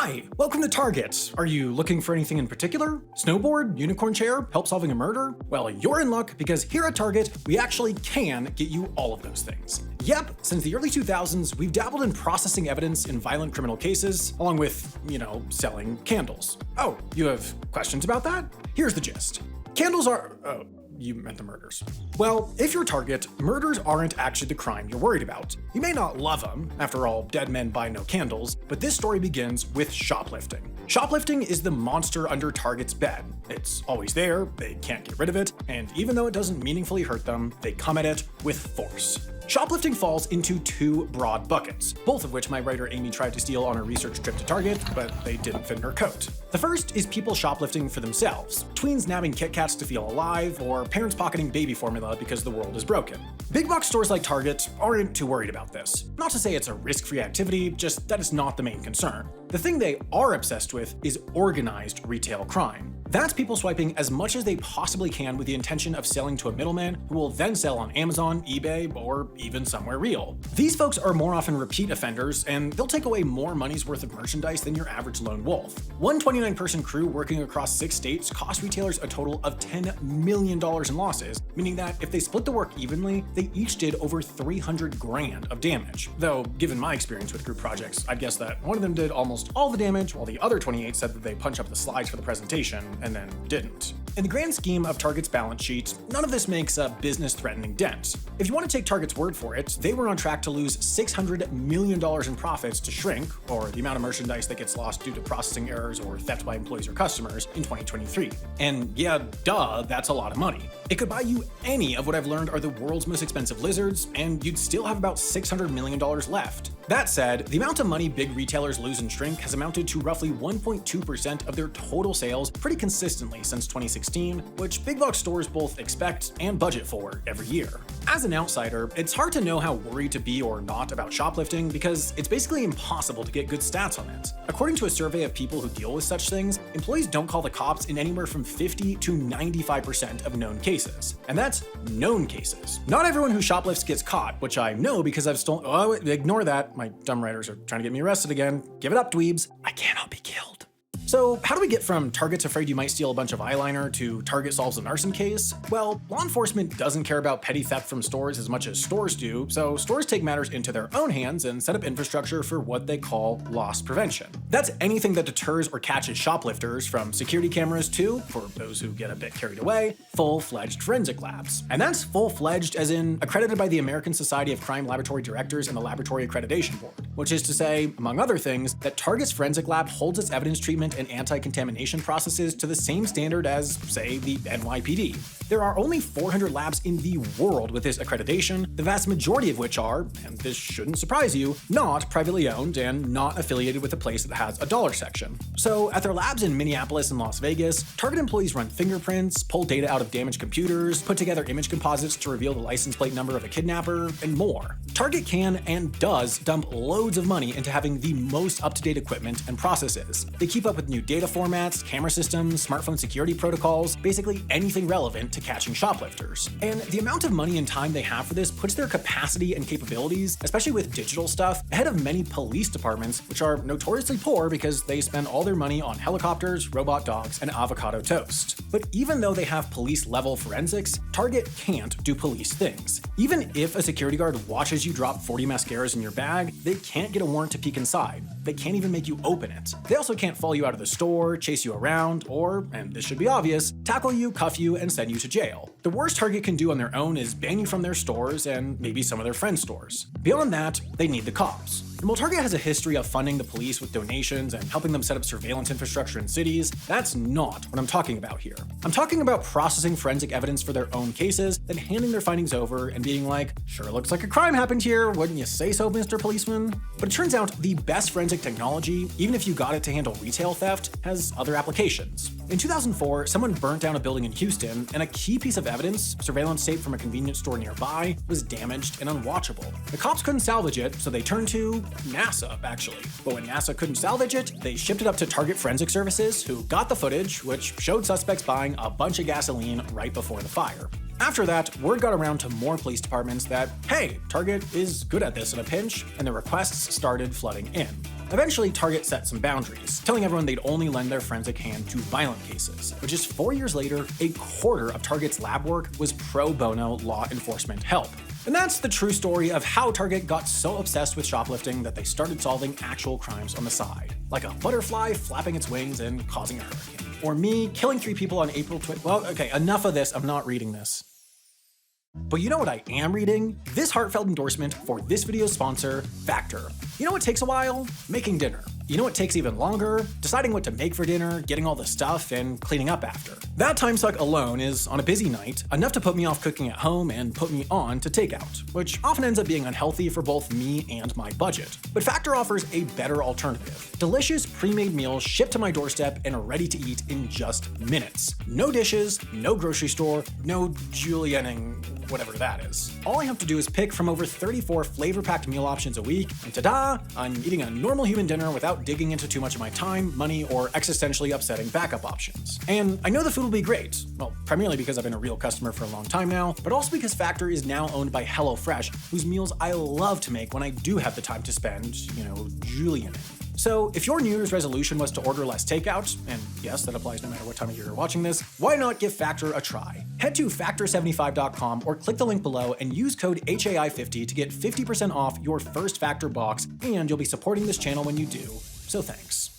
Hi, welcome to Target. Are you looking for anything in particular? Snowboard, unicorn chair, help solving a murder? Well, you're in luck because here at Target, we actually can get you all of those things. Yep, since the early 2000s, we've dabbled in processing evidence in violent criminal cases, along with, selling candles. Oh, you have questions about that? Here's the gist. Candles are... Oh, you meant the murders. Well, if you're Target, murders aren't actually the crime you're worried about. You may not love them, after all, dead men buy no candles, but this story begins with shoplifting. Shoplifting is the monster under Target's bed. It's always there, they can't get rid of it, and even though it doesn't meaningfully hurt them, they come at it with force. Shoplifting falls into two broad buckets, both of which my writer Amy tried to steal on her research trip to Target, but they didn't fit in her coat. The first is people shoplifting for themselves, tweens nabbing Kit Kats to feel alive, or parents pocketing baby formula because the world is broken. Big box stores like Target aren't too worried about this. Not to say it's a risk-free activity, just that it's not the main concern. The thing they are obsessed with is organized retail crime. That's people swiping as much as they possibly can with the intention of selling to a middleman who will then sell on Amazon, eBay, or even somewhere real. These folks are more often repeat offenders, and they'll take away more money's worth of merchandise than your average lone wolf. One 29-person crew working across 6 states cost retailers a total of $10 million in losses, meaning that if they split the work evenly, they each did over 300 grand of damage. Though, given my experience with group projects, I'd guess that one of them did almost all the damage, while the other 28 said that they punch up the slides for the presentation, and then didn't. In the grand scheme of Target's balance sheet, none of this makes a business-threatening dent. If you want to take Target's word for it, they were on track to lose $600 million in profits to shrink, or the amount of merchandise that gets lost due to processing errors or theft by employees or customers, in 2023. And yeah, duh, that's a lot of money. It could buy you any of what I've learned are the world's most expensive lizards, and you'd still have about $600 million left. That said, the amount of money big retailers lose and shrink has amounted to roughly 1.2% of their total sales pretty consistently since 2016, which big box stores both expect and budget for every year. As an outsider, it's hard to know how worried to be or not about shoplifting because it's basically impossible to get good stats on it. According to a survey of people who deal with such things, employees don't call the cops in anywhere from 50 to 95% of known cases. And that's known cases. Not everyone who shoplifts gets caught, which I know because I've stolen— oh, ignore that. My dumb writers are trying to get me arrested again. Give it up, dweebs. I cannot be killed. So how do we get from Target's afraid you might steal a bunch of eyeliner to Target solves an arson case? Well, law enforcement doesn't care about petty theft from stores as much as stores do, so stores take matters into their own hands and set up infrastructure for what they call loss prevention. That's anything that deters or catches shoplifters, from security cameras to, for those who get a bit carried away, full-fledged forensic labs. And that's full-fledged as in accredited by the American Society of Crime Laboratory Directors and the Laboratory Accreditation Board, which is to say, among other things, that Target's forensic lab holds its evidence treatment and anti-contamination processes to the same standard as, say, the NYPD. There are only 400 labs in the world with this accreditation, the vast majority of which are, and this shouldn't surprise you, not privately owned and not affiliated with a place that has a dollar section. So at their labs in Minneapolis and Las Vegas, Target employees run fingerprints, pull data out of damaged computers, put together image composites to reveal the license plate number of a kidnapper, and more. Target can and does dump loads of money into having the most up-to-date equipment and processes. They keep up with new data formats, camera systems, smartphone security protocols, basically anything relevant to catching shoplifters. And the amount of money and time they have for this puts their capacity and capabilities, especially with digital stuff, ahead of many police departments, which are notoriously poor because they spend all their money on helicopters, robot dogs, and avocado toast. But even though they have police-level forensics, Target can't do police things. Even if a security guard watches you drop 40 mascaras in your bag, they can't get a warrant to peek inside. They can't even make you open it. They also can't follow you out of the store, chase you around, or, and this should be obvious, tackle you, cuff you, and send you to jail. The worst Target can do on their own is ban you from their stores and maybe some of their friends' stores. Beyond that, they need the cops. And while Target has a history of funding the police with donations and helping them set up surveillance infrastructure in cities, that's not what I'm talking about here. I'm talking about processing forensic evidence for their own cases, then handing their findings over and being like, sure looks like a crime happened here, wouldn't you say so, Mr. Policeman? But it turns out the best forensic technology, even if you got it to handle retail theft, has other applications. In 2004, someone burnt down a building in Houston, and a key piece of evidence, surveillance tape from a convenience store nearby, was damaged and unwatchable. The cops couldn't salvage it, so they turned to NASA, actually. But when NASA couldn't salvage it, they shipped it up to Target Forensic Services, who got the footage, which showed suspects buying a bunch of gasoline right before the fire. After that, word got around to more police departments that, hey, Target is good at this in a pinch, and the requests started flooding in. Eventually, Target set some boundaries, telling everyone they'd only lend their forensic hand to violent cases. But just 4 years later, a quarter of Target's lab work was pro bono law enforcement help. And that's the true story of how Target got so obsessed with shoplifting that they started solving actual crimes on the side. Like a butterfly flapping its wings and causing a hurricane. Or me killing 3 people on April 20th. Well, okay, enough of this, I'm not reading this. But you know what I am reading? This heartfelt endorsement for this video's sponsor, Factor. You know what takes a while? Making dinner. You know what takes even longer? Deciding what to make for dinner, getting all the stuff, and cleaning up after. That time suck alone is, on a busy night, enough to put me off cooking at home and put me on to takeout, which often ends up being unhealthy for both me and my budget. But Factor offers a better alternative. Delicious pre-made meals shipped to my doorstep and are ready to eat in just minutes. No dishes, no grocery store, no julienning, whatever that is. All I have to do is pick from over 34 flavor-packed meal options a week, and ta-da! I'm eating a normal human dinner without digging into too much of my time, money, or existentially upsetting backup options. And I know the food will be great, well, primarily because I've been a real customer for a long time now, but also because Factor is now owned by HelloFresh, whose meals I love to make when I do have the time to spend, julienning. So if your New Year's resolution was to order less takeout, and yes, that applies no matter what time of year you're watching this, why not give Factor a try? Head to factor75.com or click the link below and use code HAI50 to get 50% off your first Factor box, and you'll be supporting this channel when you do, so thanks.